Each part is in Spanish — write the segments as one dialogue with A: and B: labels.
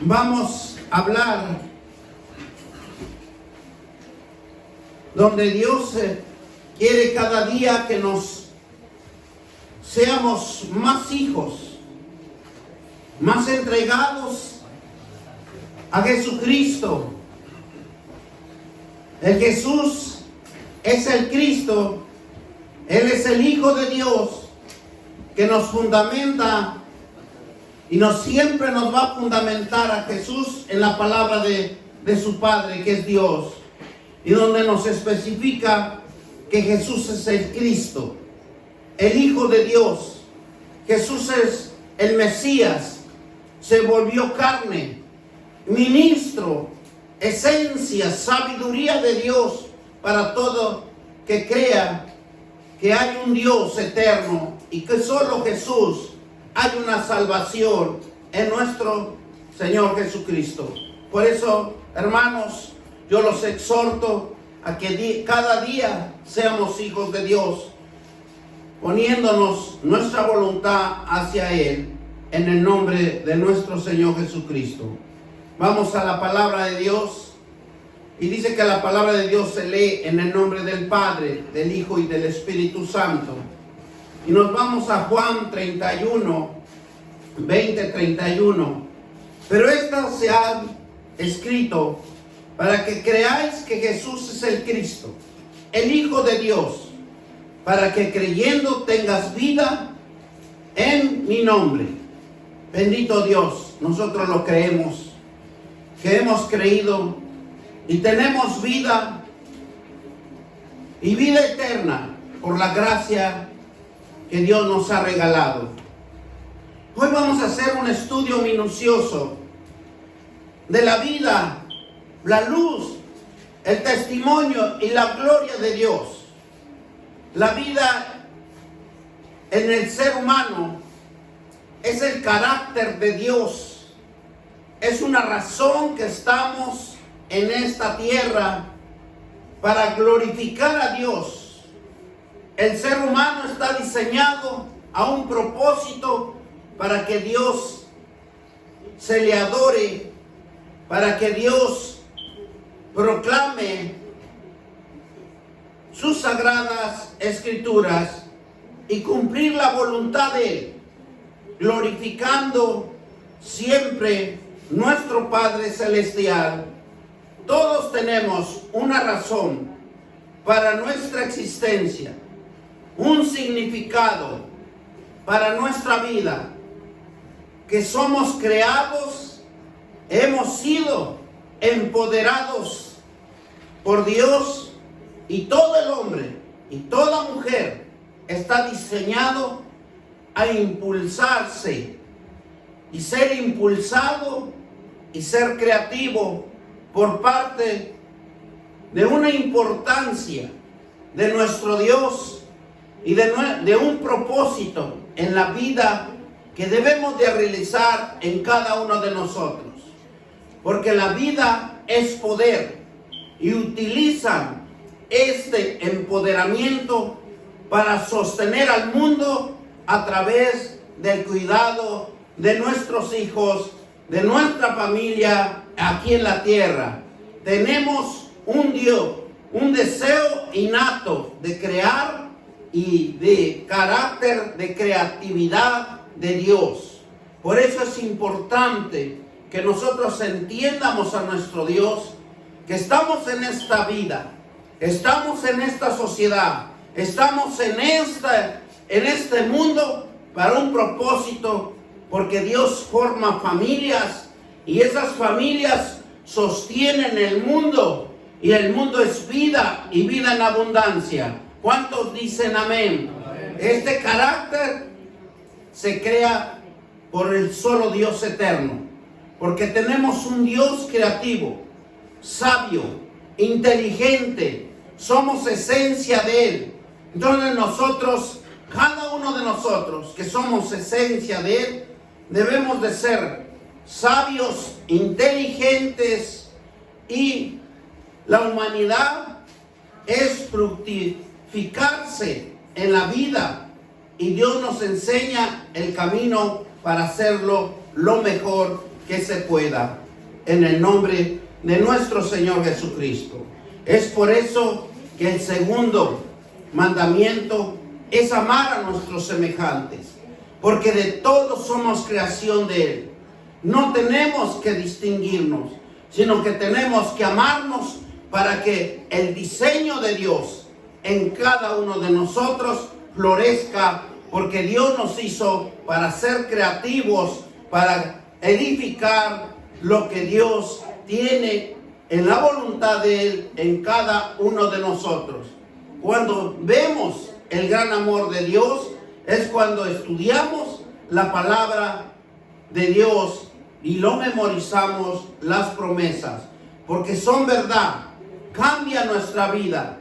A: vamos a hablar donde Dios quiere cada día que nos seamos más hijos, más entregados a Jesucristo. El Jesús es el Cristo, Él es el Hijo de Dios que nos fundamenta y siempre nos va a fundamentar a Jesús en la palabra de su Padre, que es Dios, y donde nos especifica que Jesús es el Cristo, el Hijo de Dios. Jesús es el Mesías, se volvió carne, ministro, esencia, sabiduría de Dios para todo que crea que hay un Dios eterno y que solo Jesús hay una salvación en nuestro Señor Jesucristo. Por eso, hermanos, yo los exhorto a que cada día seamos hijos de Dios, poniéndonos nuestra voluntad hacia Él, en el nombre de nuestro Señor Jesucristo. Vamos a la palabra de Dios, y dice que la palabra de Dios se lee en el nombre del Padre, del Hijo y del Espíritu Santo. Y nos vamos a Juan 31, 20-31. Pero esta se ha escrito para que creáis que Jesús es el Cristo, el Hijo de Dios, para que creyendo tengas vida en mi nombre. Bendito Dios, nosotros lo creemos, que hemos creído y tenemos vida y vida eterna por la gracia que Dios nos ha regalado. Hoy vamos a hacer un estudio minucioso de la vida, la luz, el testimonio y la gloria de Dios. La vida en el ser humano es el carácter de Dios. Es una razón que estamos en esta tierra para glorificar a Dios. El ser humano está diseñado a un propósito para que Dios se le adore, para que Dios proclame sus sagradas escrituras y cumplir la voluntad de Él, glorificando siempre nuestro Padre Celestial. Todos tenemos una razón para nuestra existencia, un significado para nuestra vida, que somos creados, hemos sido empoderados por Dios, y todo el hombre y toda mujer está diseñado a impulsarse y ser impulsado y ser creativo por parte de una importancia de nuestro Dios y de un propósito en la vida que debemos de realizar en cada uno de nosotros. Porque la vida es poder y utilizan este empoderamiento para sostener al mundo a través del cuidado de nuestros hijos, de nuestra familia aquí en la tierra. Tenemos un Dios, un deseo innato de crear y de carácter de creatividad de Dios. Por eso es importante que nosotros entiendamos a nuestro Dios, que estamos en esta vida, estamos en esta sociedad, estamos en este mundo para un propósito, porque Dios forma familias y esas familias sostienen el mundo, y el mundo es vida y vida en abundancia. ¿Cuántos dicen amén? Este carácter se crea por el solo Dios eterno, porque tenemos un Dios creativo, sabio, inteligente, somos esencia de Él. Entonces nosotros, cada uno de nosotros que somos esencia de Él, debemos de ser sabios, inteligentes, y la humanidad es fructificarse en la vida, y Dios nos enseña el camino para hacerlo lo mejor que se pueda, en el nombre de nuestro Señor Jesucristo. Es por eso que el segundo mandamiento es amar a nuestros semejantes, porque de todos somos creación de Él. No tenemos que distinguirnos, sino que tenemos que amarnos para que el diseño de Dios en cada uno de nosotros florezca, porque Dios nos hizo para ser creativos, para edificar lo que Dios tiene en la voluntad de Él en cada uno de nosotros. Cuando vemos el gran amor de Dios es cuando estudiamos la palabra de Dios y lo memorizamos, las promesas, porque son verdad, cambia nuestra vida,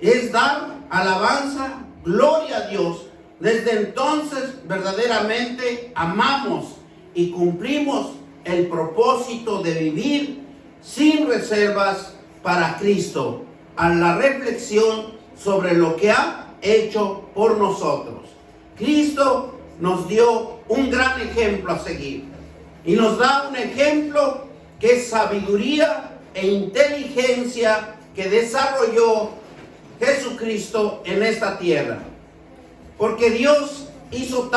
A: es dar alabanza, gloria a Dios. Desde entonces verdaderamente amamos y cumplimos el propósito de vivir sin reservas para Cristo, a la reflexión sobre lo que ha hecho por nosotros. Cristo nos dio un gran ejemplo a seguir y nos da un ejemplo que es sabiduría e inteligencia que desarrolló Jesucristo en esta tierra. Porque Dios hizo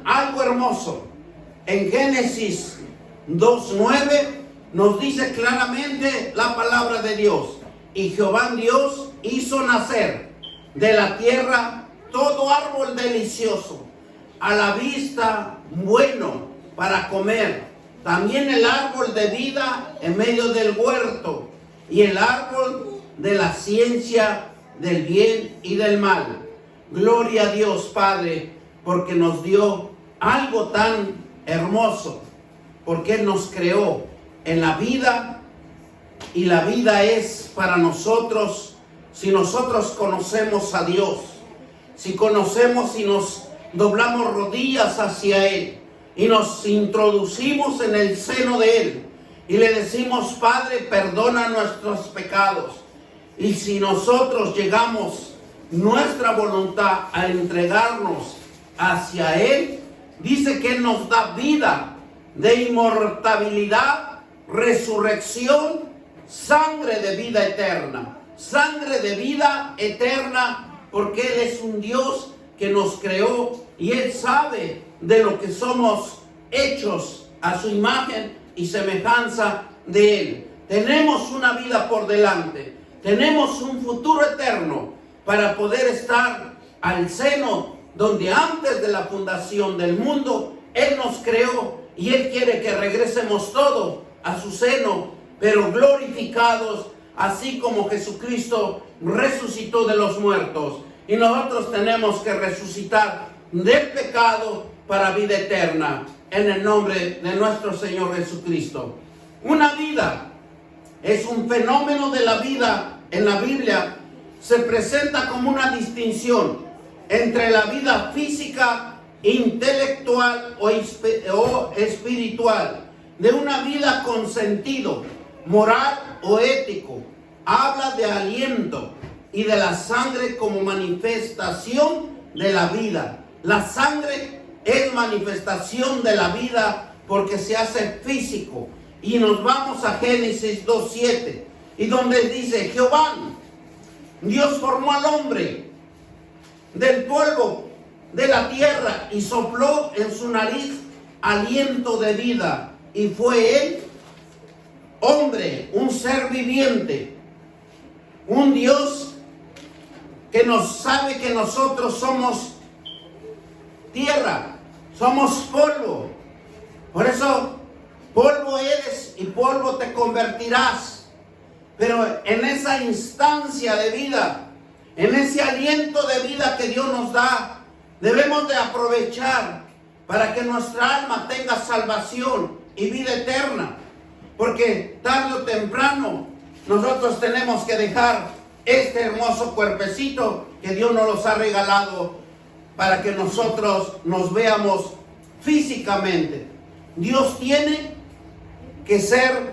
A: algo hermoso. En Génesis 2:9 nos dice claramente la palabra de Dios. Y Jehová Dios hizo nacer de la tierra todo árbol delicioso, a la vista bueno para comer. También el árbol de vida en medio del huerto, y el árbol de la ciencia del bien y del mal. Gloria a Dios Padre, porque nos dio algo tan hermoso, porque Él nos creó en la vida, y la vida es para nosotros si nosotros conocemos a Dios, si conocemos y nos doblamos rodillas hacia Él y nos introducimos en el seno de Él y le decimos: Padre, perdona nuestros pecados. Y si nosotros llegamos nuestra voluntad a entregarnos hacia Él, dice que Él nos da vida de inmortalidad, resurrección, sangre de vida eterna. Sangre de vida eterna, porque Él es un Dios que nos creó y Él sabe de lo que somos hechos a su imagen y semejanza de Él. Tenemos una vida por delante, tenemos un futuro eterno para poder estar al seno donde antes de la fundación del mundo Él nos creó, y Él quiere que regresemos todos a su seno, pero glorificados, así como Jesucristo resucitó de los muertos. Y nosotros tenemos que resucitar del pecado para vida eterna, en el nombre de nuestro Señor Jesucristo. Una vida es un fenómeno de la vida. En la Biblia se presenta como una distinción entre la vida física, intelectual o espiritual, de una vida con sentido moral o ético. Habla de aliento y de la sangre como manifestación de la vida. La sangre es manifestación de la vida porque se hace físico. Y nos vamos a Génesis 2:7, y donde dice: Jehová Dios formó al hombre del polvo de la tierra y sopló en su nariz aliento de vida, y fue él hombre, un ser viviente, un Dios que nos sabe que nosotros somos tierra, somos polvo. Por eso polvo eres y polvo te convertirás. Pero en esa instancia de vida, en ese aliento de vida que Dios nos da, debemos de aprovechar para que nuestra alma tenga salvación y vida eterna. Porque tarde o temprano nosotros tenemos que dejar este hermoso cuerpecito que Dios nos los ha regalado para que nosotros nos veamos físicamente. Dios tiene que ser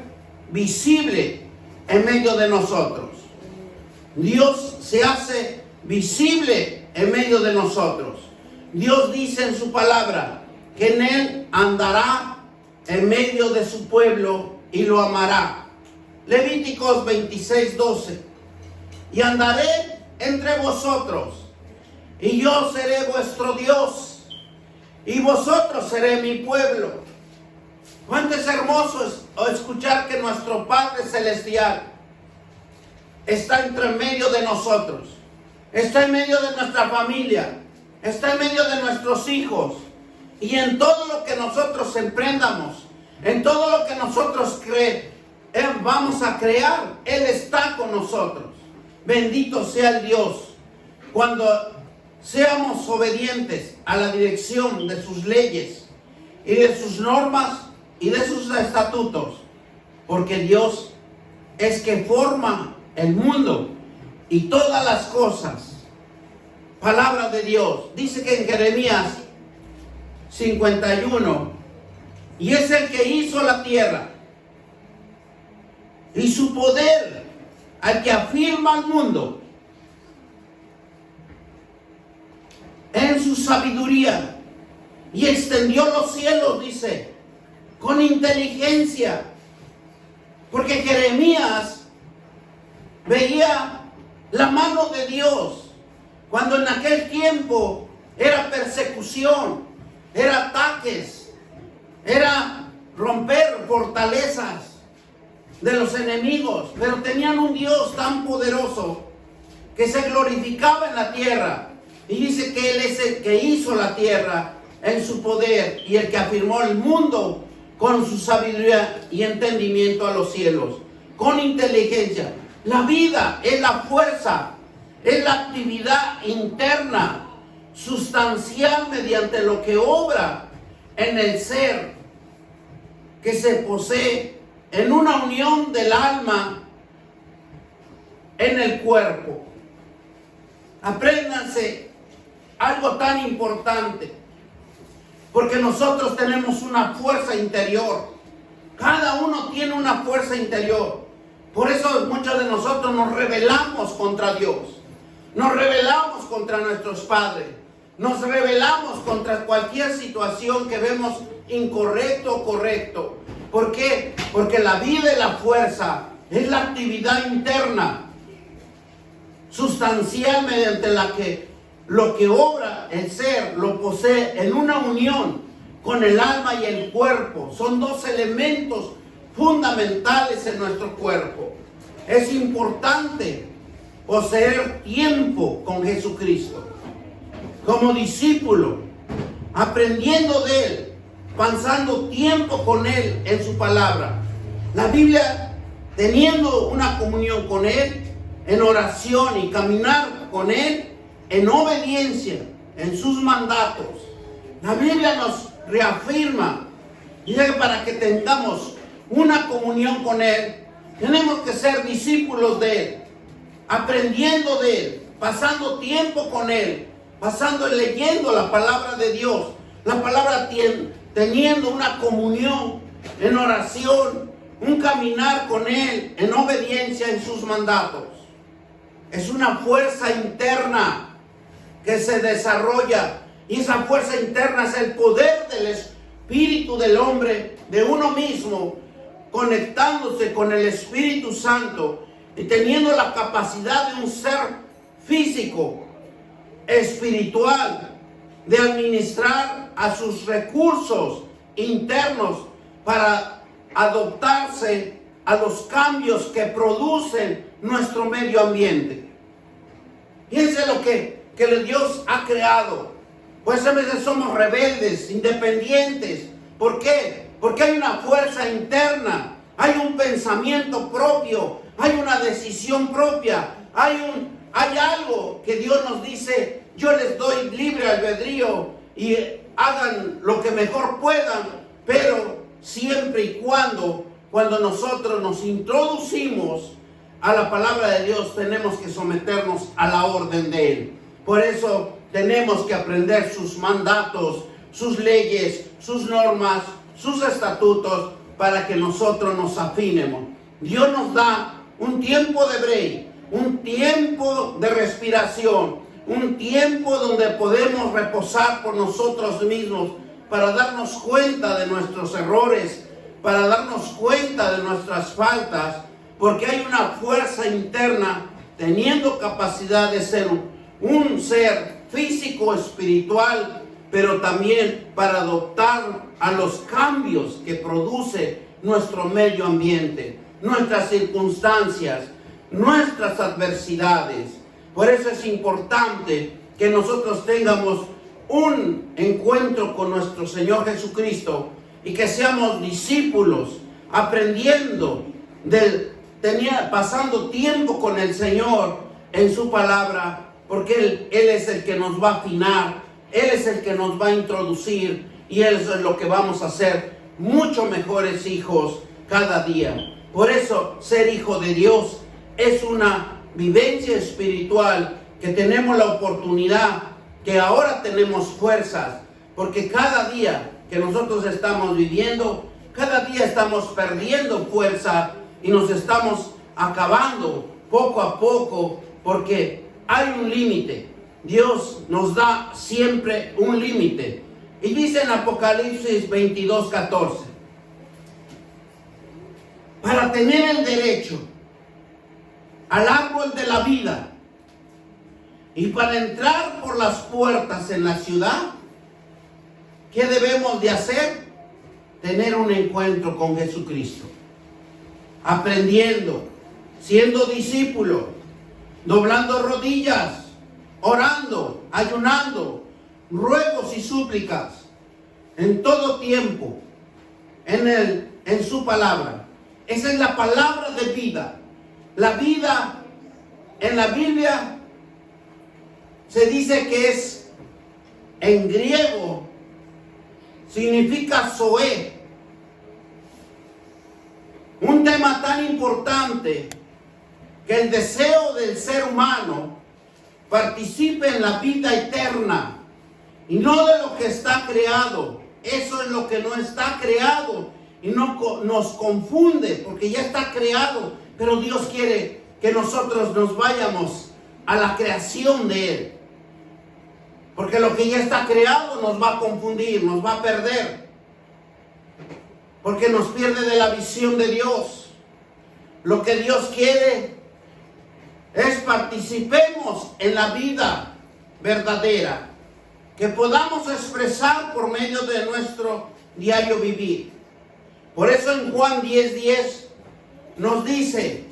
A: visible en medio de nosotros. Dios se hace visible en medio de nosotros. Dios dice en su palabra que en Él andará en medio de su pueblo y lo amará. Levíticos 26:12. Y andaré entre vosotros, y yo seré vuestro Dios, y vosotros seré mi pueblo. Cuánto es hermoso escuchar que nuestro Padre Celestial está entre medio de nosotros, está en medio de nuestra familia, está en medio de nuestros hijos, y en todo lo que nosotros emprendamos, en todo lo que nosotros vamos a crear, Él está con nosotros. Bendito sea el Dios. Cuando seamos obedientes a la dirección de sus leyes y de sus normas y de sus estatutos, porque Dios es que forma el mundo y todas las cosas. Palabra de Dios. Dice que en Jeremías 51, y es el que hizo la tierra y su poder, al que afirma el mundo en su sabiduría, y extendió los cielos, dice, con inteligencia. Porque Jeremías veía la mano de Dios cuando en aquel tiempo era persecución, era ataques, era romper fortalezas de los enemigos, pero tenían un Dios tan poderoso que se glorificaba en la tierra. Y dice que Él es el que hizo la tierra en su poder y el que afirmó el mundo con su sabiduría y entendimiento a los cielos, con inteligencia. La vida es la fuerza, es la actividad interna, sustancial, mediante lo que obra en el ser, que se posee en una unión del alma en el cuerpo. Apréndanse algo tan importante, porque nosotros tenemos una fuerza interior. Cada uno tiene una fuerza interior. Por eso muchos de nosotros nos rebelamos contra Dios, nos rebelamos contra nuestros padres, nos rebelamos contra cualquier situación que vemos incorrecto o correcto. ¿Por qué? Porque la vida y la fuerza es la actividad interna, sustancial, mediante la que lo que obra el ser lo posee en una unión con el alma y el cuerpo. Son dos elementos fundamentales en nuestro cuerpo. Es importante poseer tiempo con Jesucristo, como discípulo, aprendiendo de Él, pasando tiempo con Él en su palabra. La Biblia, teniendo una comunión con Él, en oración y caminar con Él, en obediencia, en sus mandatos. La Biblia nos reafirma, dice que para que tengamos una comunión con Él, tenemos que ser discípulos de Él, aprendiendo de Él, pasando tiempo con Él, leyendo la palabra de Dios, la palabra teniendo una comunión en oración, un caminar con Él en obediencia en sus mandatos. Es una fuerza interna que se desarrolla, y esa fuerza interna es el poder del espíritu del hombre, de uno mismo, conectándose con el Espíritu Santo y teniendo la capacidad de un ser físico, espiritual, de administrar a sus recursos internos para adaptarse a los cambios que producen nuestro medio ambiente. Fíjense lo que Dios ha creado. Pues a veces somos rebeldes, independientes. ¿Por qué? Porque hay una fuerza interna, hay un pensamiento propio, hay una decisión propia, hay algo que Dios nos dice: yo les doy libre albedrío y hagan lo que mejor puedan, pero siempre y cuando nosotros nos introducimos a la palabra de Dios, tenemos que someternos a la orden de Él. Por eso tenemos que aprender sus mandatos, sus leyes, sus normas, sus estatutos, para que nosotros nos afinemos. Dios nos da un tiempo de break, un tiempo de respiración, un tiempo donde podemos reposar por nosotros mismos para darnos cuenta de nuestros errores, para darnos cuenta de nuestras faltas, porque hay una fuerza interna teniendo capacidad de ser un ser físico, espiritual, pero también para adoptar a los cambios que produce nuestro medio ambiente, nuestras circunstancias, nuestras adversidades. Por eso es importante que nosotros tengamos un encuentro con nuestro Señor Jesucristo y que seamos discípulos, aprendiendo, pasando tiempo con el Señor en su palabra, porque Él es el que nos va a afinar, Él es el que nos va a introducir, y eso es lo que vamos a hacer, mucho mejores hijos cada día. Por eso ser hijo de Dios es una vivencia espiritual que tenemos la oportunidad, que ahora tenemos fuerzas, porque cada día que nosotros estamos viviendo, cada día estamos perdiendo fuerza y nos estamos acabando poco a poco, porque hay un límite. Dios nos da siempre un límite. Y dice en Apocalipsis 22:14, para tener el derecho al árbol de la vida y para entrar por las puertas en la ciudad, ¿qué debemos de hacer? Tener un encuentro con Jesucristo, aprendiendo, siendo discípulo, doblando rodillas, orando, ayunando, ruegos y súplicas, en todo tiempo, en su palabra. Esa es la palabra de vida. La vida en la Biblia se dice que es, en griego, significa zoe. Un tema tan importante, que el deseo del ser humano participe en la vida eterna y no de lo que está creado. Eso es lo que no está creado y nos confunde, porque ya está creado, pero Dios quiere que nosotros nos vayamos a la creación de Él, porque lo que ya está creado nos va a confundir, nos va a perder, porque nos pierde de la visión de Dios. Lo que Dios quiere es participemos en la vida verdadera, que podamos expresar por medio de nuestro diario vivir. Por eso en Juan 10:10 nos dice,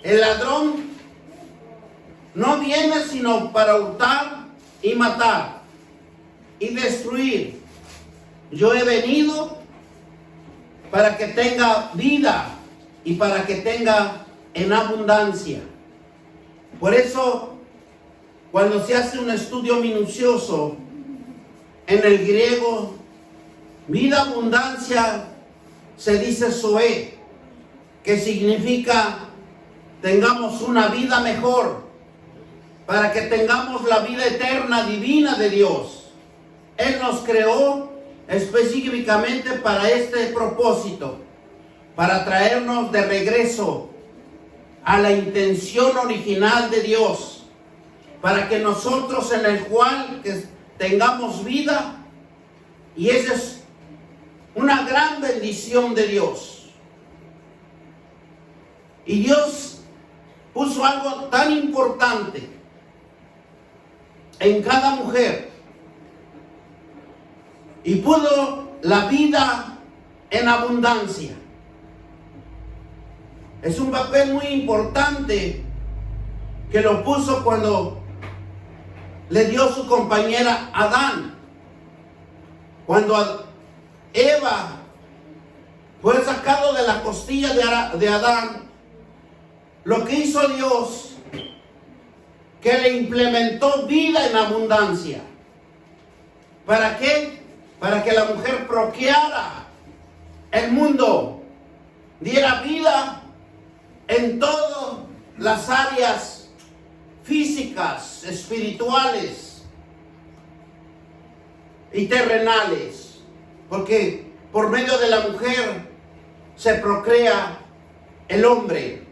A: el ladrón no viene sino para hurtar y matar y destruir. Yo he venido para que tenga vida y para que tenga en abundancia. Por eso, cuando se hace un estudio minucioso en el griego, vida, abundancia, se dice zoe, que significa tengamos una vida mejor, para que tengamos la vida eterna divina de Dios. Él nos creó específicamente para este propósito, para traernos de regreso a la intención original de Dios, para que nosotros en el cual tengamos vida, y esa es una gran bendición de Dios. Y Dios puso algo tan importante en cada mujer, y puso la vida en abundancia. Es un papel muy importante que lo puso cuando le dio su compañera Adán. Cuando Eva fue sacado de la costilla de Adán, lo que hizo Dios, que le implementó vida en abundancia. ¿Para qué? Para que la mujer procreara el mundo, diera vida en todas las áreas físicas, espirituales y terrenales, porque por medio de la mujer se procrea el hombre,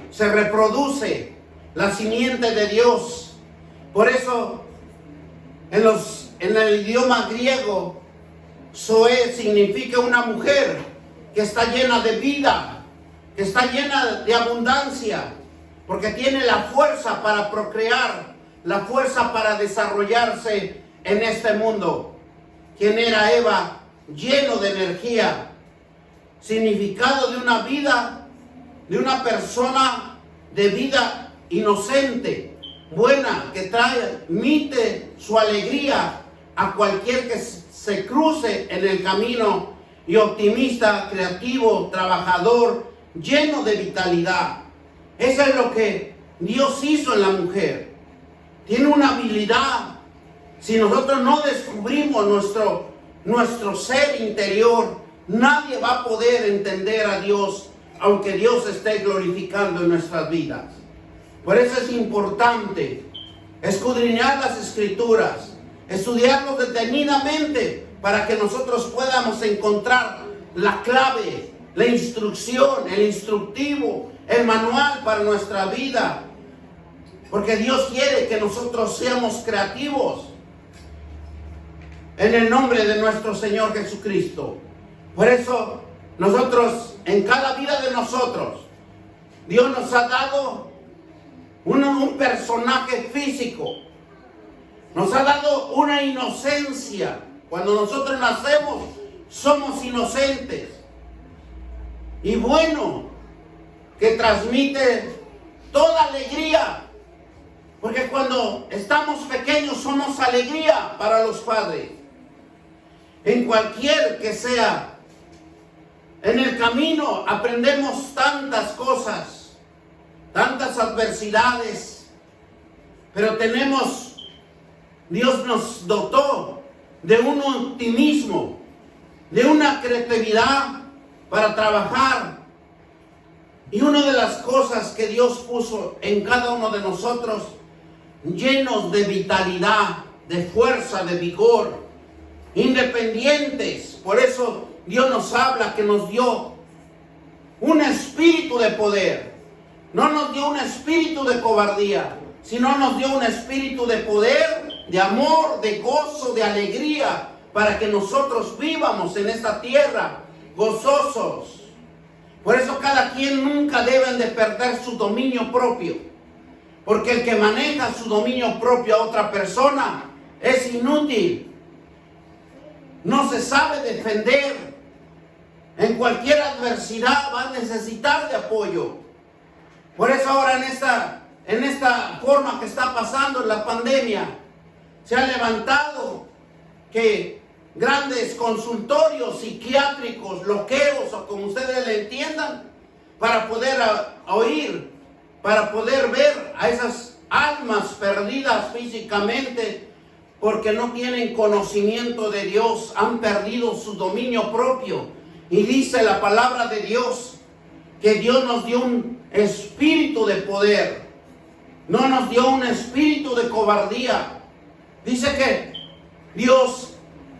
A: se reproduce la simiente de Dios. Por eso en el idioma griego Zoe significa una mujer que está llena de vida, que está llena de abundancia, porque tiene la fuerza para procrear, la fuerza para desarrollarse en este mundo. ¿Quién era Eva? Lleno de energía. Significado de una vida, de una persona de vida inocente, buena, que transmite su alegría a cualquier que se cruce en el camino, y optimista, creativo, trabajador, lleno de vitalidad. Eso es lo que Dios hizo en la mujer. Tiene una habilidad. Si nosotros no descubrimos nuestro ser interior, nadie va a poder entender a Dios, aunque Dios esté glorificando en nuestras vidas. Por eso es importante escudriñar las Escrituras, estudiarlos detenidamente, para que nosotros podamos encontrar la clave, la instrucción, el instructivo, el manual para nuestra vida. Porque Dios quiere que nosotros seamos creativos en el nombre de nuestro Señor Jesucristo. Por eso nosotros, en cada vida de nosotros, Dios nos ha dado un personaje físico. Nos ha dado una inocencia. Cuando nosotros nacemos, somos inocentes. Y bueno, que transmite toda alegría. Porque cuando estamos pequeños somos alegría para los padres. En cualquier que sea, en el camino aprendemos tantas cosas, tantas adversidades. Pero Dios nos dotó de un optimismo, de una creatividad para trabajar. Y una de las cosas que Dios puso en cada uno de nosotros, llenos de vitalidad, de fuerza, de vigor, independientes. Por eso Dios nos habla que nos dio un espíritu de poder. No nos dio un espíritu de cobardía, sino nos dio un espíritu de poder, de amor, de gozo, de alegría, para que nosotros vivamos en esta tierra gozosos. Por eso cada quien nunca debe de perder su dominio propio, porque el que maneja su dominio propio a otra persona es inútil. No se sabe defender. En cualquier adversidad va a necesitar de apoyo. Por eso ahora en esta forma que está pasando en la pandemia, se ha levantado que grandes consultorios psiquiátricos, loqueros, o como ustedes le entiendan, para poder oír, para poder ver a esas almas perdidas físicamente, porque no tienen conocimiento de Dios, han perdido su dominio propio. Y dice la palabra de Dios que Dios nos dio un espíritu de poder, no nos dio un espíritu de cobardía. Dice que Dios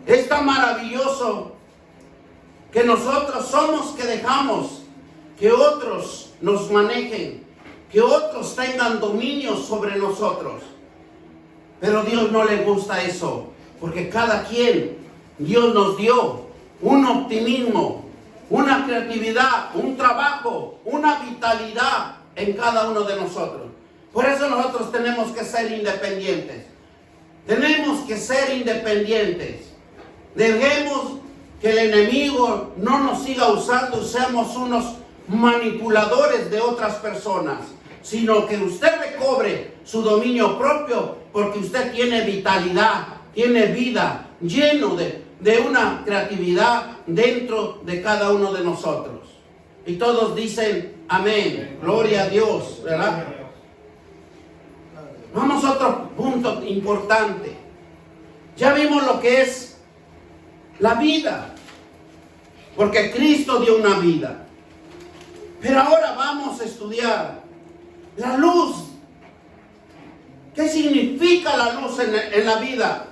A: es tan maravilloso que nosotros somos que dejamos que otros nos manejen, que otros tengan dominio sobre nosotros. Pero a Dios no le gusta eso, porque cada quien, Dios nos dio un optimismo, una creatividad, un trabajo, una vitalidad en cada uno de nosotros. Por eso nosotros tenemos que ser independientes. Tenemos que ser independientes. Dejemos que el enemigo no nos siga usando y seamos unos manipuladores de otras personas, sino que usted recobre su dominio propio, porque usted tiene vitalidad, tiene vida, lleno de una creatividad dentro de cada uno de nosotros. Y todos dicen amén, gloria a Dios, ¿verdad? Vamos a otro punto importante. Ya vimos lo que es la vida, porque Cristo dio una vida. Pero ahora vamos a estudiar la luz. ¿Qué significa la luz en la vida?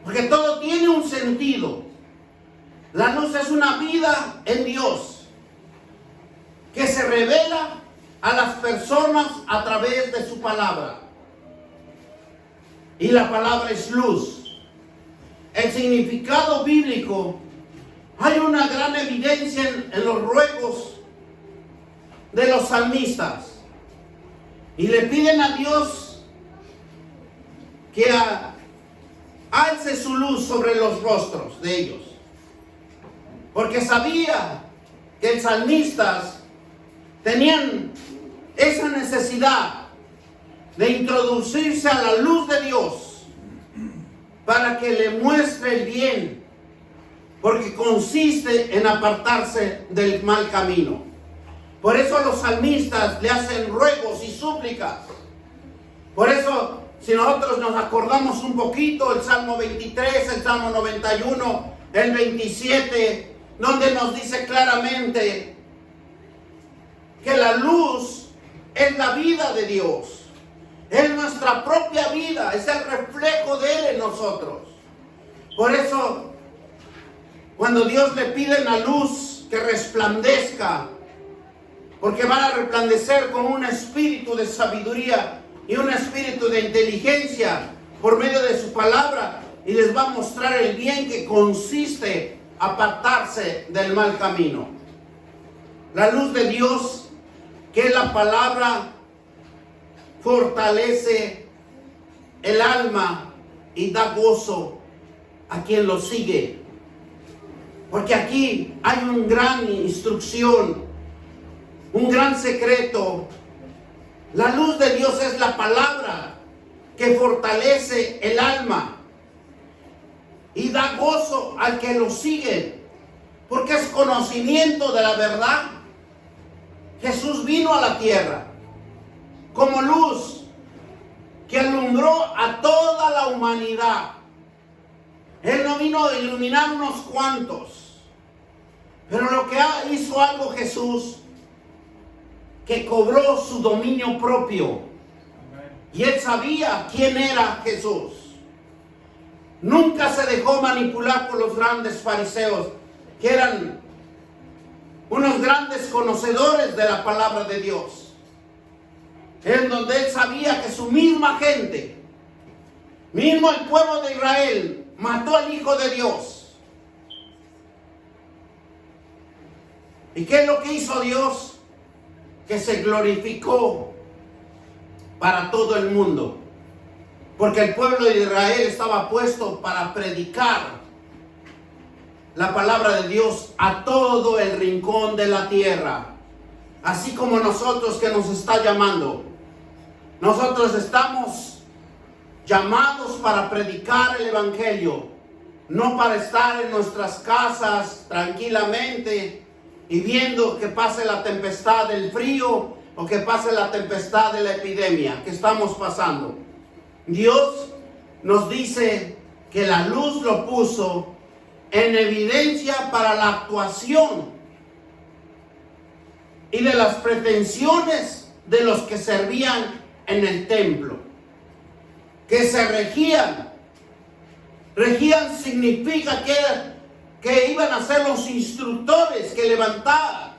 A: Porque todo tiene un sentido. La luz es una vida en Dios que se revela a las personas a través de su palabra. Y la palabra es luz. el significado bíblico, hay una gran evidencia en los ruegos de los salmistas. Y le piden a Dios que alce su luz sobre los rostros de ellos. Porque sabía que los salmistas tenían esa necesidad de introducirse a la luz de Dios para que le muestre el bien, porque consiste en apartarse del mal camino. Por eso los salmistas le hacen ruegos y súplicas. Por eso, si nosotros nos acordamos un poquito, el Salmo 23, el Salmo 91, el 27, donde nos dice claramente que la luz es la vida de Dios. Es nuestra propia vida, es el reflejo de Él en nosotros. Por eso, cuando Dios le pide la luz que resplandezca, porque van a resplandecer con un espíritu de sabiduría y un espíritu de inteligencia por medio de su palabra, y les va a mostrar el bien que consiste apartarse del mal camino. La luz de Dios, que es la palabra, fortalece el alma y da gozo a quien lo sigue. Porque aquí hay una gran instrucción, un gran secreto. La luz de Dios es la palabra que fortalece el alma y da gozo al que lo sigue, porque es conocimiento de la verdad. Jesús vino a la tierra como luz que alumbró a toda la humanidad. Él no vino a iluminar unos cuantos, pero lo que hizo algo Jesús, que cobró su dominio propio. Y él sabía quién era Jesús. Nunca se dejó manipular por los grandes fariseos, que eran unos grandes conocedores de la palabra de Dios. En donde él sabía que su misma gente, mismo el pueblo de Israel, mató al Hijo de Dios. ¿Y qué es lo que hizo Dios? Que se glorificó para todo el mundo. Porque el pueblo de Israel estaba puesto para predicar la palabra de Dios a todo el rincón de la tierra. Así como nosotros, que nos está llamando. Nosotros estamos llamados para predicar el evangelio, no para estar en nuestras casas tranquilamente y viendo que pase la tempestad del frío o que pase la tempestad de la epidemia que estamos pasando. Dios nos dice que la luz lo puso en evidencia para la actuación y de las pretensiones de los que servían en el templo, que se regían. Regían significa que iban a ser los instructores que levantaran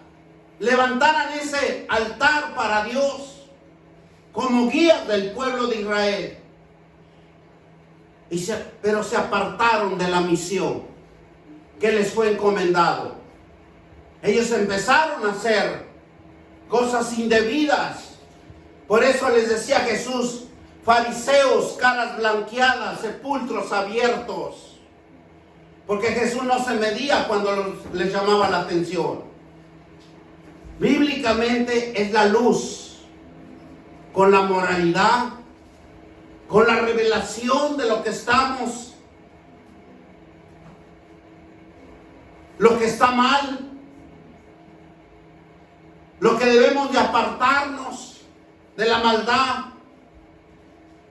A: ese altar para Dios como guías del pueblo de Israel. Pero se apartaron de la misión que les fue encomendado. Ellos empezaron a hacer cosas indebidas. Por eso les decía Jesús, fariseos, caras blanqueadas, sepulcros abiertos. Porque Jesús no se medía cuando les llamaba la atención. Bíblicamente es la luz, con la moralidad, con la revelación de lo que estamos, lo que está mal, lo que debemos de apartarnos de la maldad.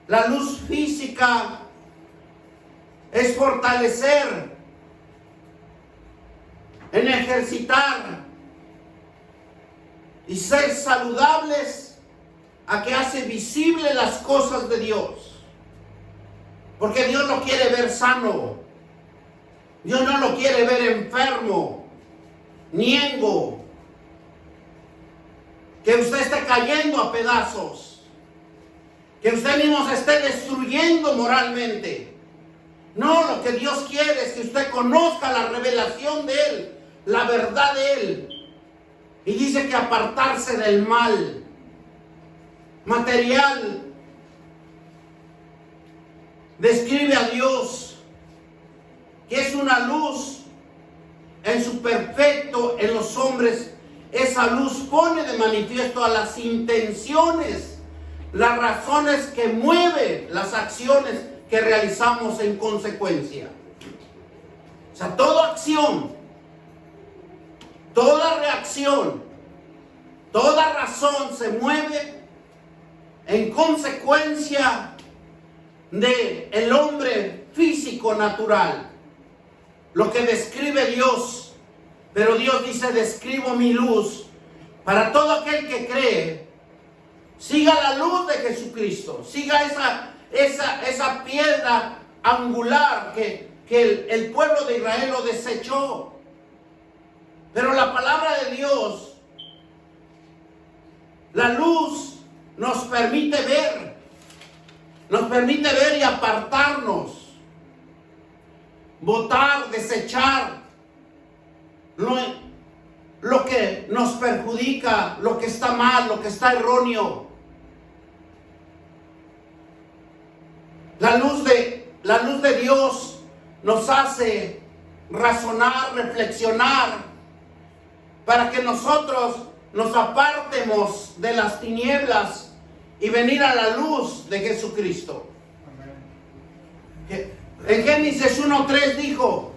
A: La luz física es fortalecer, en ejercitar y ser saludables, a que hace visible las cosas de Dios. Porque Dios lo quiere ver sano. Dios no lo quiere ver enfermo, niengo, que usted esté cayendo a pedazos, que usted mismo se esté destruyendo moralmente. No, lo que Dios quiere es que usted conozca la revelación de Él, la verdad de Él. Y dice que apartarse del mal material. Describe a Dios, que es una luz en su perfecto en los hombres. Esa luz pone de manifiesto a las intenciones, las razones que mueven las acciones que realizamos en consecuencia. O sea, toda acción, toda reacción, toda razón se mueve en consecuencia de el hombre físico natural, lo que describe Dios. Pero Dios dice: describo mi luz para todo aquel que cree. Siga la luz de Jesucristo, siga esa piedra angular que el pueblo de Israel lo desechó. Pero la palabra de Dios, la luz, nos permite ver y apartarnos, botar, desechar lo que nos perjudica, lo que está mal, lo que está erróneo. La luz de Dios nos hace razonar, reflexionar, para que nosotros nos apartemos de las tinieblas y venir a la luz de Jesucristo. En Génesis 1:3 dijo,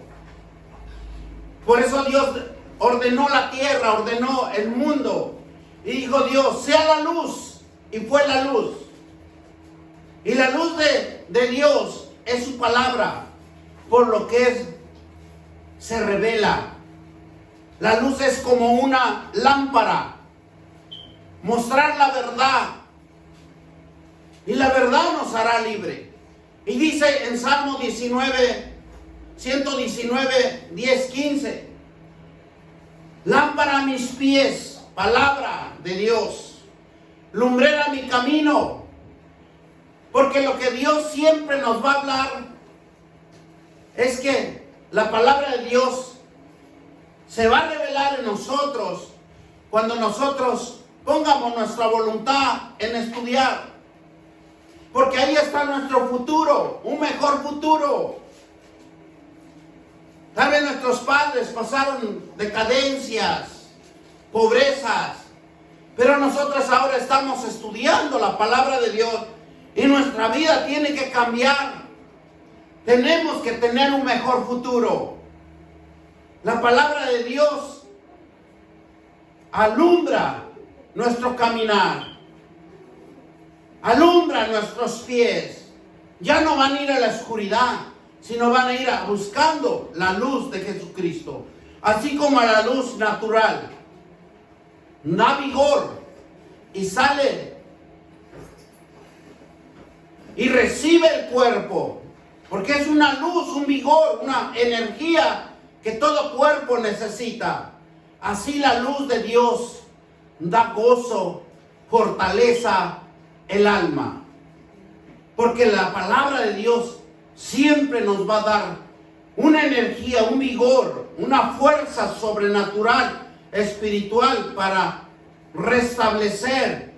A: por eso Dios ordenó la tierra, ordenó el mundo, y dijo Dios: sea la luz, y fue la luz. Y la luz de Dios es su palabra, por lo que se revela. La luz es como una lámpara, mostrar la verdad, y la verdad nos hará libre. Y dice en Salmo 119, 10, 15, lámpara a mis pies, palabra de Dios, lumbrera mi camino. Porque lo que Dios siempre nos va a hablar es que la palabra de Dios se va a revelar en nosotros cuando nosotros pongamos nuestra voluntad en estudiar. Porque ahí está nuestro futuro, un mejor futuro. Tal vez nuestros padres pasaron decadencias, pobrezas, pero nosotros ahora estamos estudiando la palabra de Dios y nuestra vida tiene que cambiar. Tenemos que tener un mejor futuro. La palabra de Dios alumbra nuestro caminar, alumbra nuestros pies. Ya no van a ir a la oscuridad, sino van a ir buscando la luz de Jesucristo. Así como la luz natural da vigor y sale y recibe el cuerpo, porque es una luz, un vigor, una energía que todo cuerpo necesita. Así la luz de Dios da gozo, fortaleza el alma, porque la palabra de Dios siempre nos va a dar una energía, un vigor, una fuerza sobrenatural, espiritual, para restablecer,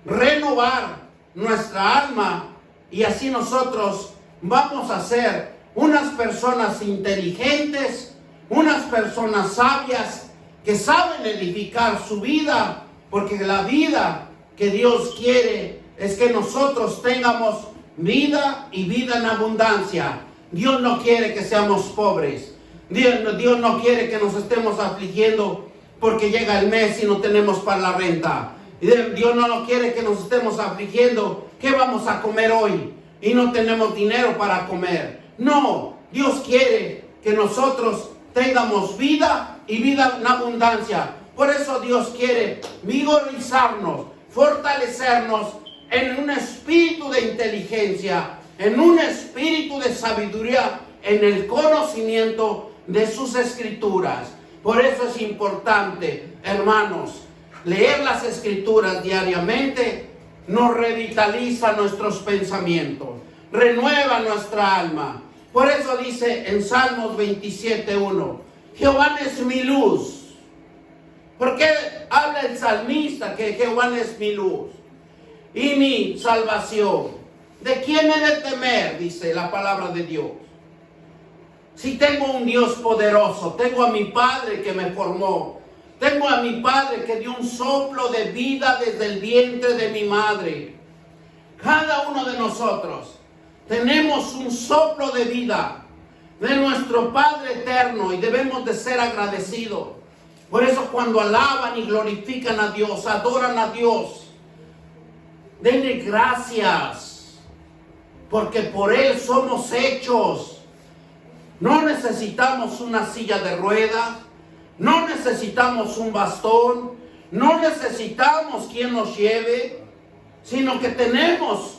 A: renovar nuestra alma, y así nosotros vamos a ser unas personas inteligentes, unas personas sabias que saben edificar su vida, porque la vida que Dios quiere es que nosotros tengamos vida y vida en abundancia. Dios no quiere que seamos pobres. Dios no quiere que nos estemos afligiendo porque llega el mes y no tenemos para la renta. Dios no quiere que nos estemos afligiendo. ¿Qué vamos a comer hoy? Y no tenemos dinero para comer. No, Dios quiere que nosotros tengamos vida y vida en abundancia. Por eso Dios quiere vigorizarnos, fortalecernos en un espíritu de inteligencia, en un espíritu de sabiduría, en el conocimiento de sus escrituras. Por eso es importante, hermanos, leer las escrituras diariamente. Nos revitaliza nuestros pensamientos, renueva nuestra alma, Por eso dice en Salmos 27:1, Jehová es mi luz. ¿Por qué habla el salmista que Jehová es mi luz y mi salvación? ¿De quién he de temer? Dice la palabra de Dios. Si tengo un Dios poderoso, tengo a mi Padre que me formó, tengo a mi Padre que dio un soplo de vida desde el vientre de mi madre. Cada uno de nosotros tenemos un soplo de vida de nuestro Padre eterno y debemos de ser agradecidos. Por eso cuando alaban y glorifican a Dios, adoran a Dios, denle gracias, porque por Él somos hechos. No necesitamos una silla de ruedas, no necesitamos un bastón, no necesitamos quien nos lleve, sino que tenemos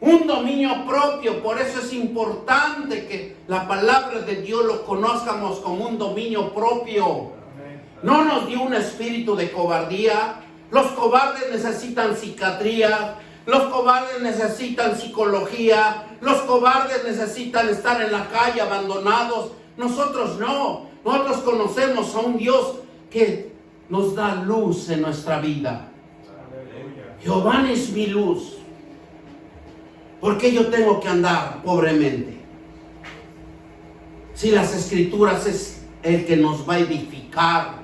A: un dominio propio. Por eso es importante que la palabra de Dios lo conozcamos como un dominio propio. No nos dio un espíritu de cobardía. Los cobardes necesitan psiquiatría, los cobardes necesitan psicología, los cobardes necesitan estar en la calle abandonados. Nosotros no. Nosotros conocemos a un Dios que nos da luz en nuestra vida. Jehová es mi luz. ¿Por qué yo tengo que andar pobremente? Si las Escrituras es el que nos va a edificar.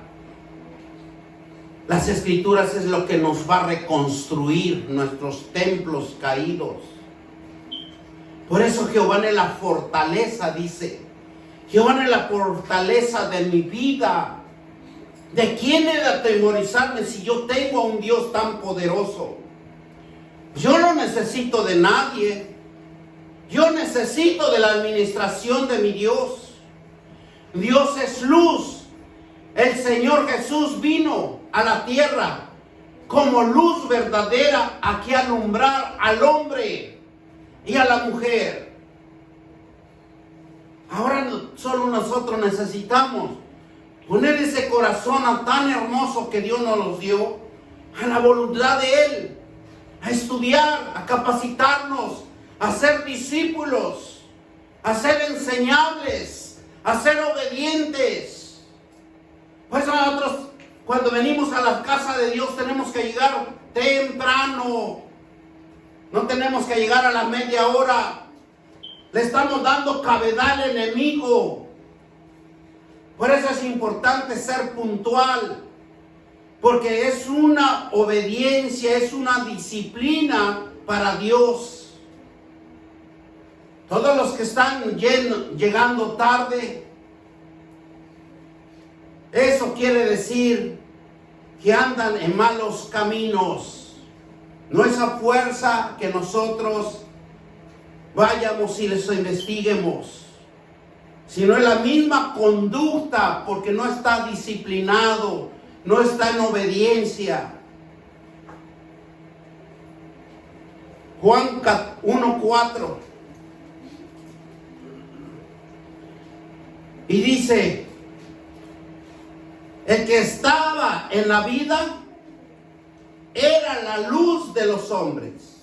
A: Las Escrituras es lo que nos va a reconstruir nuestros templos caídos. Por eso Jehová es la fortaleza, dice. Jehová es la fortaleza de mi vida. ¿De quién he de atemorizarme si yo tengo a un Dios tan poderoso? Yo no necesito de nadie. Yo necesito de la administración de mi Dios. Dios es luz. El Señor Jesús vino a la tierra como luz verdadera a que alumbrar al hombre y a la mujer. Ahora solo nosotros necesitamos poner ese corazón tan hermoso que Dios nos dio a la voluntad de Él, a estudiar, a capacitarnos, a ser discípulos, a ser enseñables, a ser obedientes. Por eso nosotros cuando venimos a la casa de Dios tenemos que llegar temprano. No tenemos que llegar a la media hora. Le estamos dando cabida al enemigo. Por eso es importante ser puntual. Porque es una obediencia, es una disciplina para Dios. Todos los que están llegando tarde, eso quiere decir que andan en malos caminos. No es a fuerza que nosotros vayamos y les investiguemos, sino es la misma conducta, porque no está disciplinado, no está en obediencia. Juan 1:4 y dice: el que estaba en la vida era la luz de los hombres.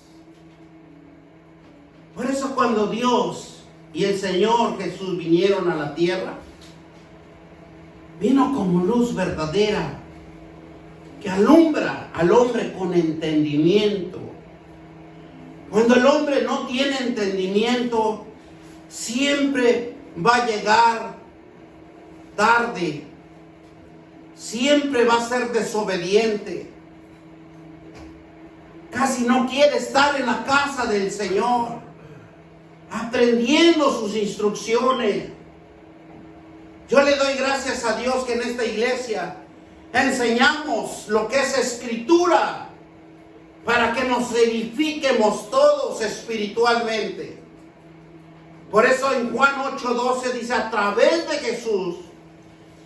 A: Por eso cuando Dios y el Señor Jesús vinieron a la tierra, vino como luz verdadera que alumbra al hombre con entendimiento. Cuando el hombre no tiene entendimiento, siempre va a llegar tarde. Siempre va a ser desobediente. Casi no quiere estar en la casa del Señor, aprendiendo sus instrucciones. Yo le doy gracias a Dios que en esta iglesia enseñamos lo que es Escritura, para que nos edifiquemos todos espiritualmente. Por eso en Juan 8:12 dice: a través de Jesús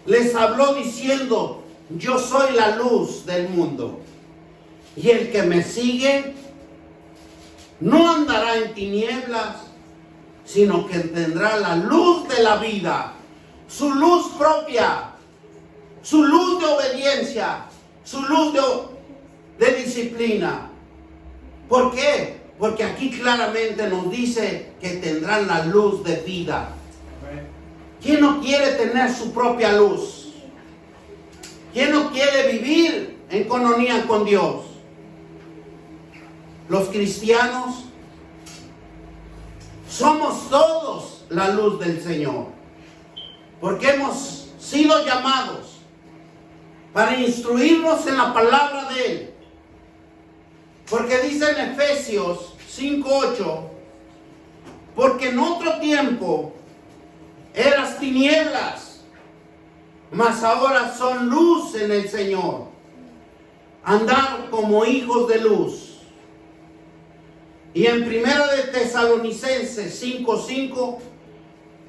A: les habló diciendo: yo soy la luz del mundo, y el que me sigue no andará en tinieblas, sino que tendrá la luz de la vida, su luz propia, su luz de obediencia, su luz de disciplina. ¿Por qué? Porque aquí claramente nos dice que tendrán la luz de vida. ¿Quién no quiere tener su propia luz? ¿Quién no quiere vivir en comunión con Dios? Los cristianos somos todos la luz del Señor, porque hemos sido llamados para instruirnos en la palabra de Él. Porque dice en Efesios 5:8, porque en otro tiempo eras tinieblas, mas ahora son luz en el Señor. Andar como hijos de luz. Y en Primera de Tesalonicenses 5:5,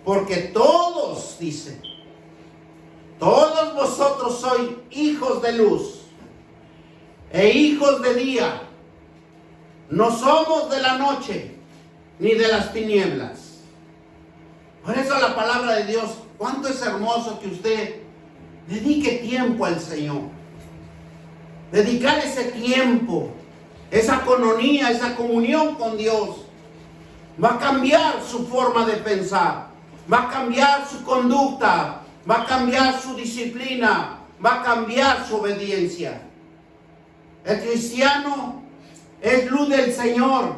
A: porque todos, dice, todos vosotros sois hijos de luz e hijos de día. No somos de la noche ni de las tinieblas. Por eso la palabra de Dios, cuánto es hermoso que usted dedique tiempo al Señor. Dedicar ese tiempo, esa coinonía, esa comunión con Dios, va a cambiar su forma de pensar, va a cambiar su conducta, va a cambiar su disciplina, va a cambiar su obediencia. El cristiano es luz del Señor.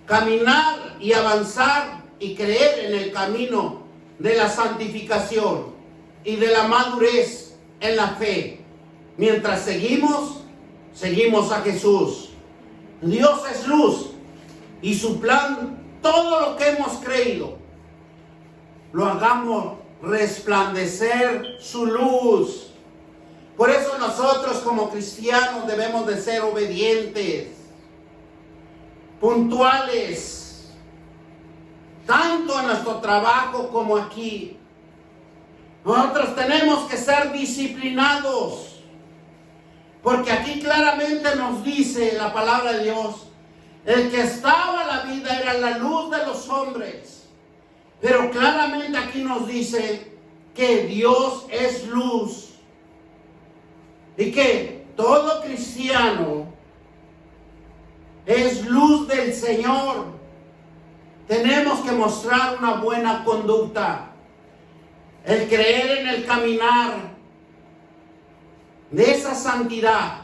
A: Caminar y avanzar y creer en el camino de la santificación y de la madurez en la fe. Mientras seguimos a Jesús. Dios es luz y su plan, todo lo que hemos creído, lo hagamos resplandecer su luz. Por eso nosotros como cristianos debemos de ser obedientes, puntuales, tanto en nuestro trabajo como aquí. Nosotros tenemos que ser disciplinados. Porque aquí claramente nos dice la palabra de Dios, el que estaba a la vida era la luz de los hombres. Pero claramente aquí nos dice que Dios es luz. Y que todo cristiano es luz del Señor. Tenemos que mostrar una buena conducta. El creer en el caminar de esa santidad,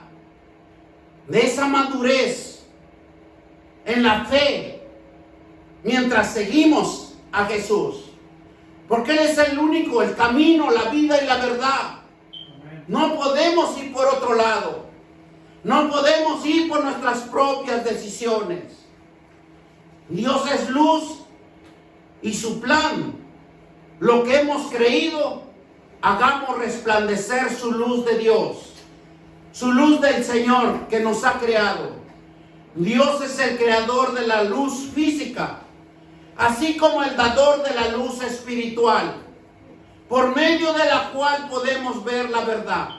A: de esa madurez en la fe, mientras seguimos a Jesús. Porque Él es el único, el camino, la vida y la verdad. No podemos ir por otro lado. No podemos ir por nuestras propias decisiones. Dios es luz y su plan, lo que hemos creído, hagamos resplandecer su luz de Dios, su luz del Señor que nos ha creado. Dios es el creador de la luz física, así como el dador de la luz espiritual, por medio de la cual podemos ver la verdad.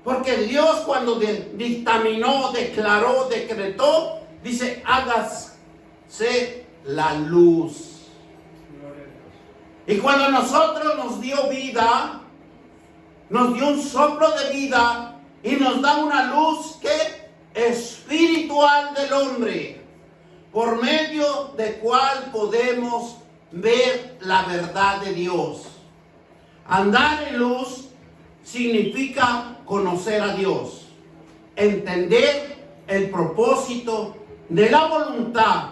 A: Porque Dios cuando dictaminó, declaró, decretó, dice, hágase la luz. Y cuando nosotros nos dio vida, nos dio un soplo de vida y nos da una luz que espiritual del hombre, por medio de cual podemos ver la verdad de Dios. Andar en luz significa conocer a Dios, entender el propósito de la voluntad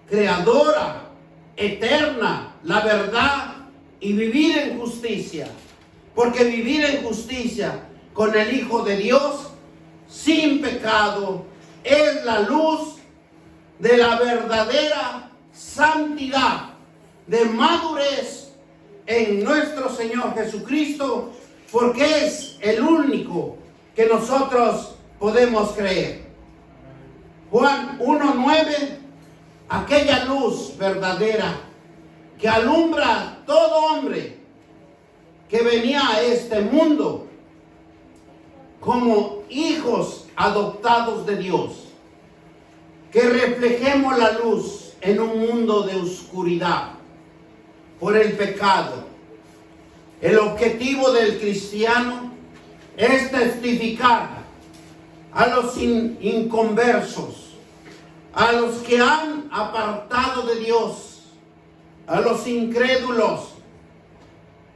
A: creadora, eterna, la verdad y vivir en justicia. Porque vivir en justicia con el Hijo de Dios, sin pecado, es la luz de la verdadera santidad, de madurez en nuestro Señor Jesucristo, porque es el único que nosotros podemos creer. Juan 1:9, aquella luz verdadera que alumbra a todo hombre que venía a este mundo como hijos adoptados de Dios, que reflejemos la luz en un mundo de oscuridad por el pecado. El objetivo del cristiano es testificar a los inconversos, a los que han apartado de Dios, a los incrédulos.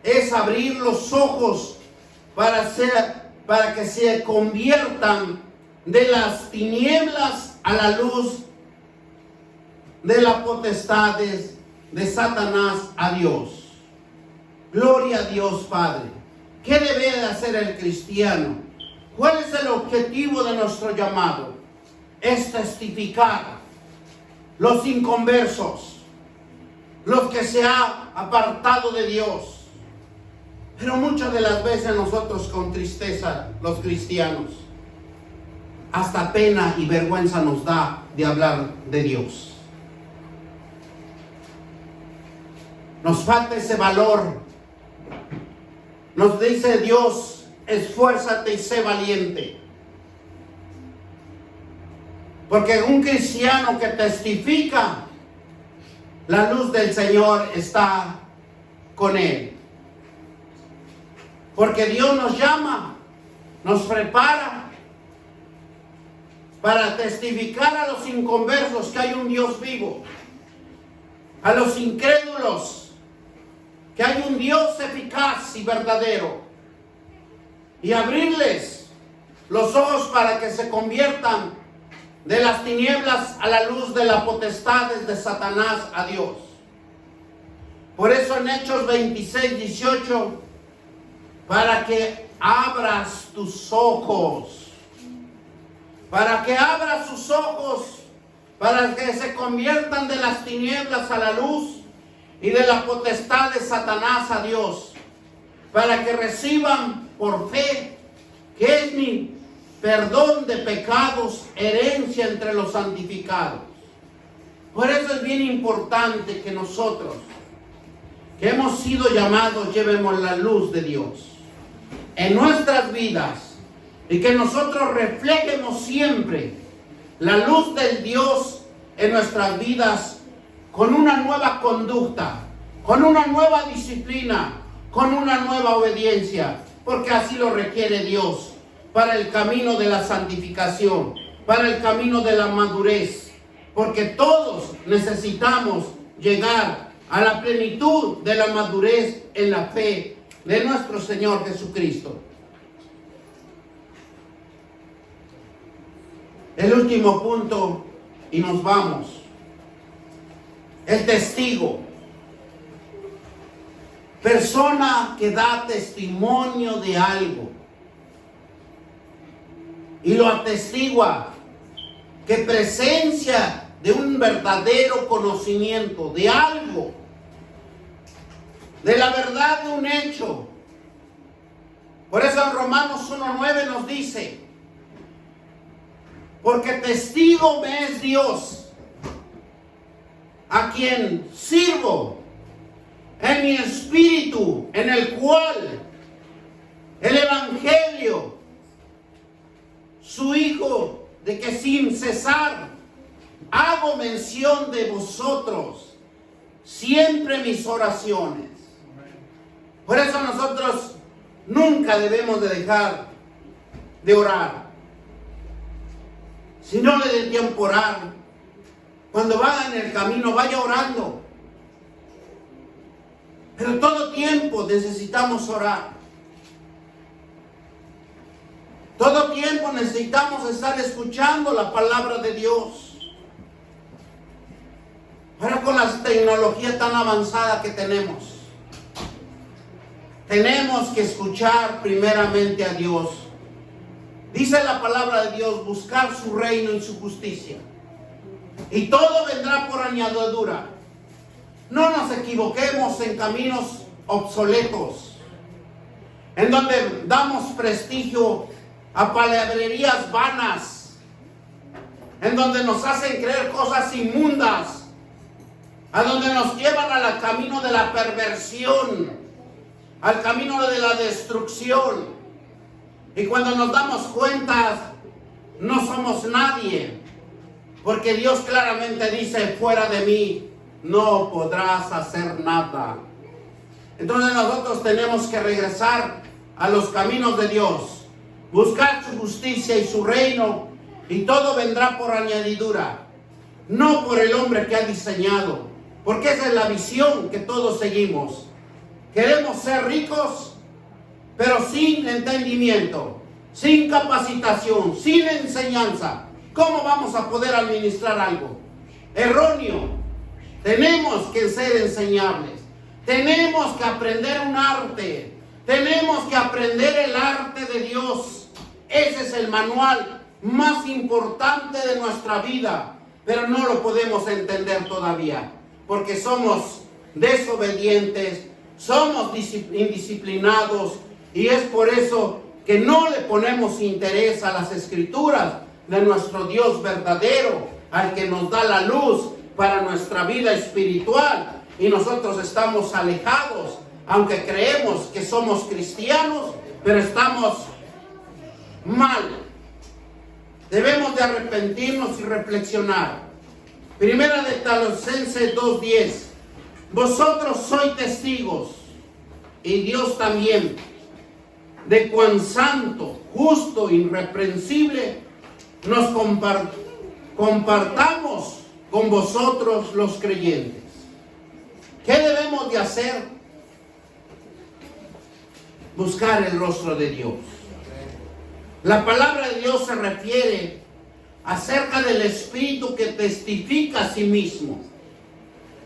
A: Es abrir los ojos para que se conviertan de las tinieblas a la luz de las potestades de Satanás a Dios. Gloria a Dios Padre. ¿Qué debe de hacer el cristiano? ¿Cuál es el objetivo de nuestro llamado? Es testificar. Los inconversos, los que se han apartado de Dios. Pero muchas de las veces nosotros con tristeza, los cristianos, hasta pena y vergüenza nos da de hablar de Dios. Nos falta ese valor. Nos dice Dios, esfuérzate y sé valiente. Porque un cristiano que testifica, la luz del Señor está con él. Porque Dios nos llama, nos prepara para testificar a los inconversos que hay un Dios vivo, a los incrédulos que hay un Dios eficaz y verdadero, y abrirles los ojos para que se conviertan de las tinieblas a la luz de las potestades de Satanás a Dios. Por eso en Hechos 26, 18, para que abras tus ojos, para que abras sus ojos, para que se conviertan de las tinieblas a la luz y de la potestad de Satanás a Dios, para que reciban por fe, que es mi perdón de pecados, herencia entre los santificados. Por eso es bien importante que nosotros, que hemos sido llamados, llevemos la luz de Dios en nuestras vidas, y que nosotros reflejemos siempre la luz del Dios en nuestras vidas, con una nueva conducta, con una nueva disciplina, con una nueva obediencia, porque así lo requiere Dios para el camino de la santificación, para el camino de la madurez, porque todos necesitamos llegar a la plenitud de la madurez en la fe de nuestro Señor Jesucristo. El último punto y nos vamos. El testigo. Persona que da testimonio de algo y lo atestigua, que presencia de un verdadero conocimiento de algo, de la verdad de un hecho. Por eso en Romanos 1:9 nos dice, porque testigo me es Dios, a quien sirvo en mi espíritu, en el cual el Evangelio, su Hijo, de que sin cesar hago mención de vosotros, siempre mis oraciones. Por eso nosotros nunca debemos de dejar de orar. Si no le dé tiempo a orar, cuando vaya en el camino, vaya orando. Pero todo tiempo necesitamos orar. Todo tiempo necesitamos estar escuchando la palabra de Dios. Ahora con la tecnología tan avanzada que tenemos que escuchar primeramente a Dios. Dice la palabra de Dios, buscar su reino y su justicia, y todo vendrá por añadidura. No nos equivoquemos en caminos obsoletos, en donde damos prestigio a palabrerías vanas, en donde nos hacen creer cosas inmundas, a donde nos llevan al camino de la perversión, al camino de la destrucción. Y cuando nos damos cuenta, no somos nadie, porque Dios claramente dice, fuera de mí no podrás hacer nada. Entonces nosotros tenemos que regresar a los caminos de Dios, buscar su justicia y su reino, y todo vendrá por añadidura, no por el hombre que ha diseñado, porque esa es la visión que todos seguimos. Queremos ser ricos, pero sin entendimiento, sin capacitación, sin enseñanza. ¿Cómo vamos a poder administrar algo? Erróneo. Tenemos que ser enseñables. Tenemos que aprender un arte. Tenemos que aprender el arte de Dios. Ese es el manual más importante de nuestra vida. Pero no lo podemos entender todavía. Porque somos desobedientes, somos indisciplinados. Y es por eso que no le ponemos interés a las escrituras de nuestro Dios verdadero, al que nos da la luz para nuestra vida espiritual, y nosotros estamos alejados, aunque creemos que somos cristianos, pero estamos mal. Debemos de arrepentirnos y reflexionar. Primera de Tesalonicenses 2:10. Vosotros sois testigos, y Dios también, de cuán santo, justo, irreprensible nos compartamos con vosotros los creyentes. ¿Qué debemos de hacer? Buscar el rostro de Dios. La palabra de Dios se refiere acerca del Espíritu que testifica a sí mismo.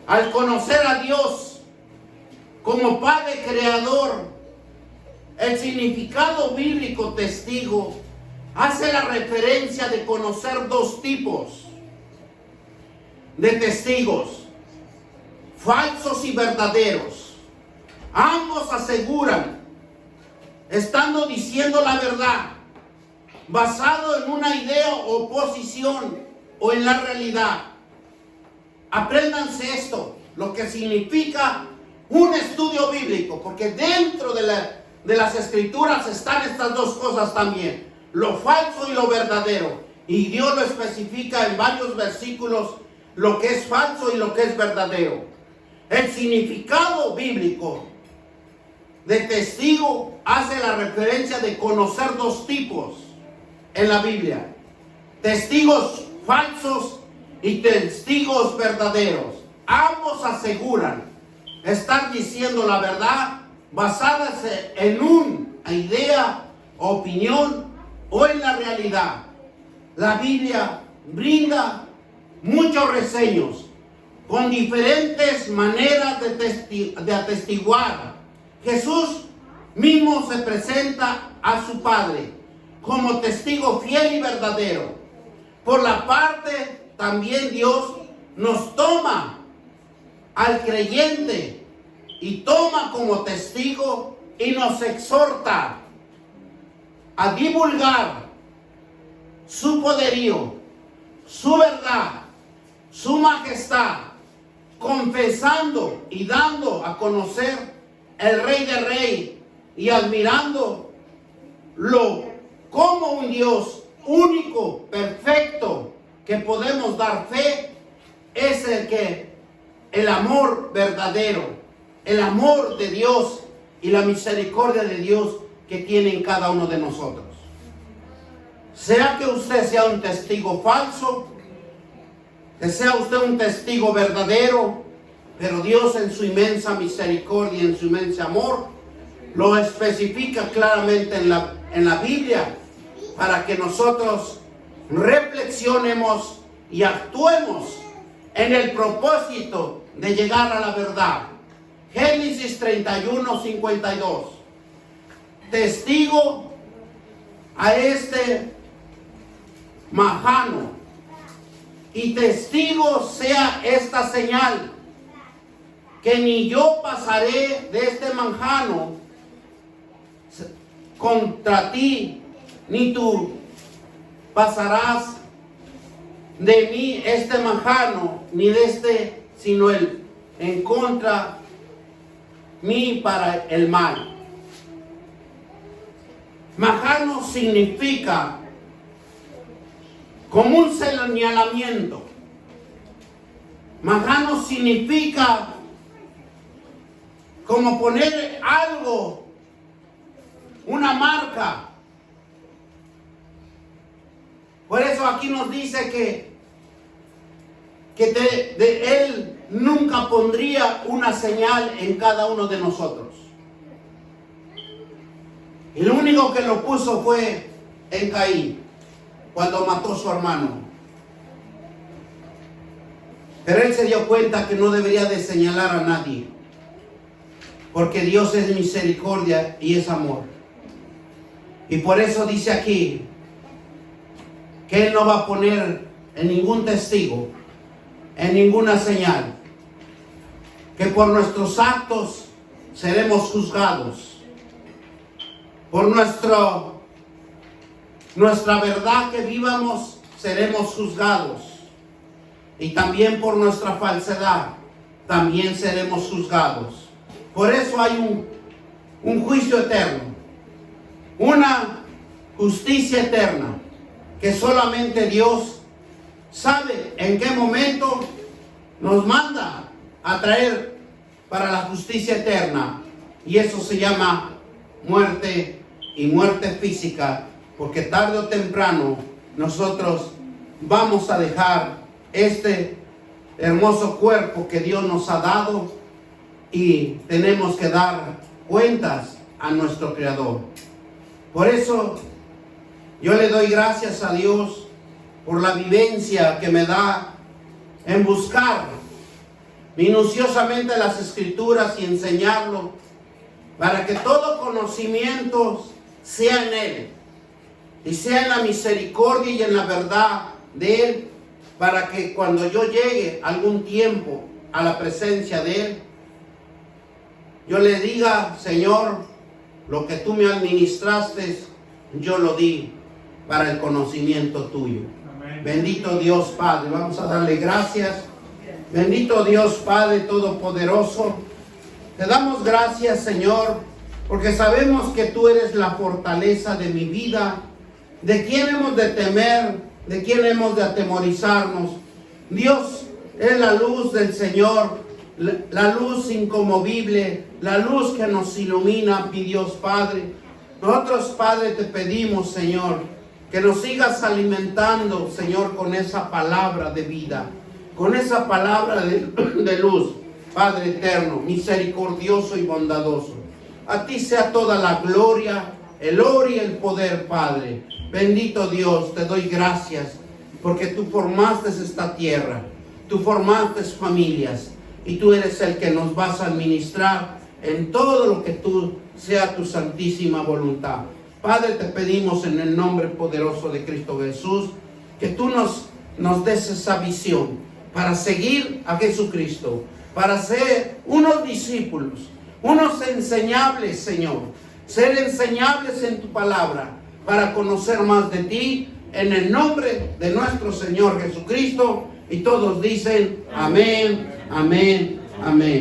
A: Al conocer a Dios como Padre Creador, el significado bíblico testigo hace la referencia de conocer dos tipos de testigos, falsos y verdaderos. Ambos aseguran, estando diciendo la verdad, basado en una idea o posición o en la realidad. Apréndanse esto, lo que significa un estudio bíblico, porque dentro de las escrituras están estas dos cosas también, lo falso y lo verdadero. Y Dios lo especifica en varios versículos, lo que es falso y lo que es verdadero. El significado bíblico de testigo hace la referencia de conocer dos tipos en la Biblia: testigos falsos y testigos verdaderos. Ambos aseguran estar diciendo la verdad basadas en una idea, opinión o en la realidad. La Biblia brinda muchos reseños con diferentes maneras de atestiguar. Jesús mismo se presenta a su Padre como testigo fiel y verdadero. Por la parte, también Dios nos toma al creyente y toma como testigo y nos exhorta a divulgar su poderío, su verdad, su majestad, confesando y dando a conocer el Rey de Reyes y admirando como un Dios único, perfecto, que podemos dar fe, es el amor verdadero, el amor de Dios y la misericordia de Dios que tiene en cada uno de nosotros. Sea que usted sea un testigo falso, que sea usted un testigo verdadero, pero Dios en su inmensa misericordia y en su inmenso amor lo especifica claramente en la Biblia, para que nosotros reflexionemos y actuemos en el propósito de llegar a la verdad. Génesis 31:52. Testigo a este manjano, y testigo sea esta señal, que ni yo pasaré de este manjano contra ti, ni tú pasarás de mí este manjano, ni de este, sino él en contra mí para el mal. Manjano significa como un señalamiento. Manjano significa como poner algo, una marca. Por eso aquí nos dice que él nunca pondría una señal en cada uno de nosotros. El único que lo puso fue en Caín, cuando mató a su hermano. Pero él se dio cuenta que no debería de señalar a nadie, porque Dios es misericordia y es amor. Y por eso dice aquí que Él no va a poner en ningún testigo, en ninguna señal, que por nuestros actos seremos juzgados, por nuestra verdad que vivamos seremos juzgados, y también por nuestra falsedad también seremos juzgados. Por eso hay un juicio eterno, una justicia eterna, que solamente Dios sabe en qué momento nos manda a traer para la justicia eterna. Y eso se llama muerte, y muerte física, porque tarde o temprano nosotros vamos a dejar este hermoso cuerpo que Dios nos ha dado, y tenemos que dar cuentas a nuestro Creador. Por eso yo le doy gracias a Dios por la vivencia que me da en buscar minuciosamente las Escrituras y enseñarlo, para que todo conocimiento sea en Él, y sea en la misericordia y en la verdad de Él, para que cuando yo llegue algún tiempo a la presencia de Él, yo le diga: Señor, lo que tú me administraste, yo lo di para el conocimiento tuyo. Amén. Bendito Dios Padre, vamos a darle gracias. Bendito Dios Padre Todopoderoso, te damos gracias, Señor, porque sabemos que tú eres la fortaleza de mi vida. ¿De quién hemos de temer? ¿De quién hemos de atemorizarnos? Dios es la luz del Señor, la luz inconmovible, la luz que nos ilumina, mi Dios Padre. Nosotros, Padre, te pedimos, Señor, que nos sigas alimentando, Señor, con esa palabra de vida, con esa palabra de luz, Padre eterno, misericordioso y bondadoso. A ti sea toda la gloria, el oro y el poder, Padre. Bendito Dios, te doy gracias, porque tú formaste esta tierra, tú formaste familias, y tú eres el que nos vas a administrar en todo lo que tú sea tu santísima voluntad. Padre, te pedimos en el nombre poderoso de Cristo Jesús, que tú nos des esa visión para seguir a Jesucristo, para ser unos discípulos, unos enseñables, Señor, ser enseñables en tu palabra, para conocer más de ti, en el nombre de nuestro Señor Jesucristo. Y todos dicen amén, amén, amén.